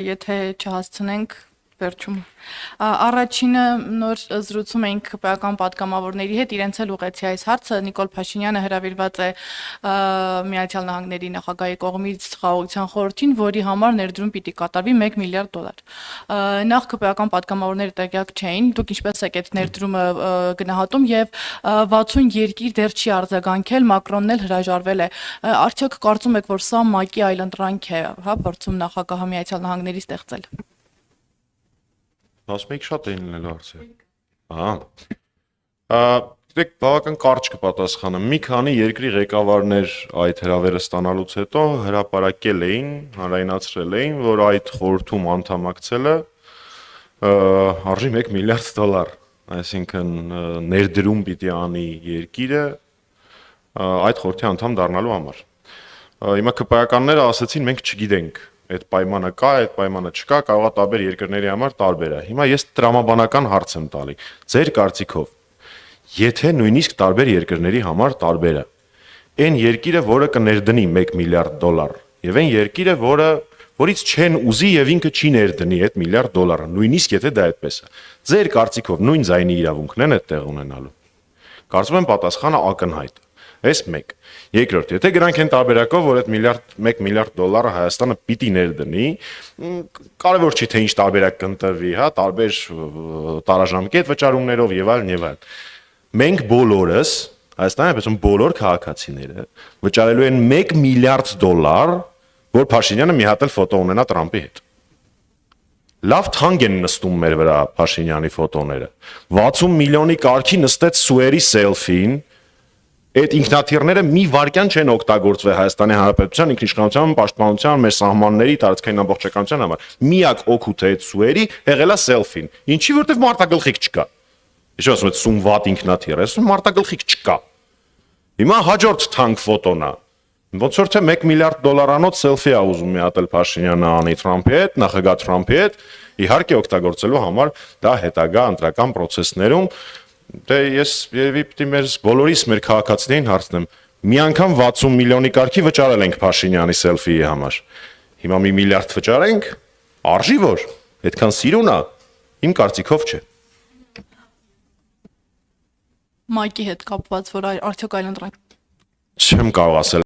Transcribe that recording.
Եթե չհասցնենք վերջում առաջինը նոր զրուցում էինք ԿՊ-ական պատգամավորների հետ, իրենց էլ ուղեցի այս հարցը, Նիկոլ Փաշինյանը հրավիրված է Միացյալ Նահանգների նախագահի կողմից Խաղաղության խորհրդին, որի համար ներդրում պիտի կատարվի $1 միլիարդ։ Նախ ԿՊ-ական պատգամավորները տեղյակ չէին, դուք ինչպես եք այդ ներդրումը գնահատում եւ 60 երկիր դեռ չի արձագանքել, Մակրոնն էլ հրաժարվել է։ Արդյոք կարծում եք, որ սա ՄԱԿ-ի այլընտրանք է, հա, փորձում նախագահը Միացյալ Նահանգների ստեղծել։ Ասում եք շատ էին լինելու հարցեր։ Դեք բավական կարճ կպատասխանեմ։ Մի քանի երկրի ղեկավարներ այդ հրավերը ստանալուց հետո հրապարակել էին, հանրայնացրել էին, որ այդ խորհրդում անդամակցելը արժի $1 միլիարդ, այսինքն ներդրում պիտի անի երկիրը այդ խորհրդի անդամ դառնալու համար։ Հիմա ԿՊ-ականները ասացին, մենք չգիտենք, այդ պայմանը կա, այդ պայմանը չկա, կարող է տարբեր երկրների համար տարբեր է։ Հիմա ես տրամաբանական հարց եմ տալի։ Ձեր կարծիքով, եթե նույնիսկ տարբեր երկրների համար տարբեր է, այն երկիրը, որը կներդնի $1 միլիարդ, եւ այն երկիրը, որից չեն ուզի եւ ինքը չի ներդնի այդ $1 միլիարդ, նույնիսկ եթե դա այդպես է։ Ձեր կարծիքով նույն ձայնի իրավունքն են այդտեղ ունենալու։ Կարծում եմ պատասխանը ակնհայտ է։ Այս մեկ։ Երկրորդ, եթե գրանք են տարբերակով, որ այդ $1 միլիարդ Հայաստանը պիտի ներդնի, կարևոր չի թե ինչ տարբերակ կընտրվի, հա, տարբեր տարաժամկետ վճարումներով եւ այլն եւ այլն։ Մենք բոլորս, Հայաստանի այդպես բոլոր քաղաքացիները վճարելու են $1 միլիարդ, որ Փաշինյանը մի հատ էլ ֆոտո ունենա Տրամպի հետ։ Լավ թանկ են նստում մեր վրա Փաշինյանի ֆոտոները։ 60 միլիոնի կարգի նստեց սուերի սելֆին։ Այդ ինքնաթիռները մի վայրկյան չեն օգտագործվել Հայաստանի Հանրապետության ինքնիշխանության պաշտպանության մեր սահմանների տարածքային ամբողջականության համար։ Միակ օգուտը այդ սուերի եղել է սելֆին։ Ինչի որտեվ մարտագլխիկ չկա։ Ինչ ասում եք սում վատ ինքնաթիռ, ասում մարտագլխիկ չկա։ Հիմա հաջորդ թանկ ֆոտոն է։ Ոնց որ թե $1 միլիարդ սելֆի է ուզում մի հատ էլ Փաշինյանը անի Թրամփի հետ, նախագահ Թրամփի հետ, իհարկե օգտագործելու համար դա հետագա ընտրական process-ներում Դե ես երևի պիտի մեր բոլորիս մեր քաղաքացիներին հարցնեմ, մի անգամ 60 միլիոնի կարգի վճարել ենք Փաշինյանի սելֆիի համար։ Հիմա $1 միլիարդ վճարենք, արժի որ, այդքան սիրուն է, իմ կարծիքով չէ։ ՄԱԿ-ի հետ կապված, որ արդյոք այլընտրանք Չեմ կարող ասել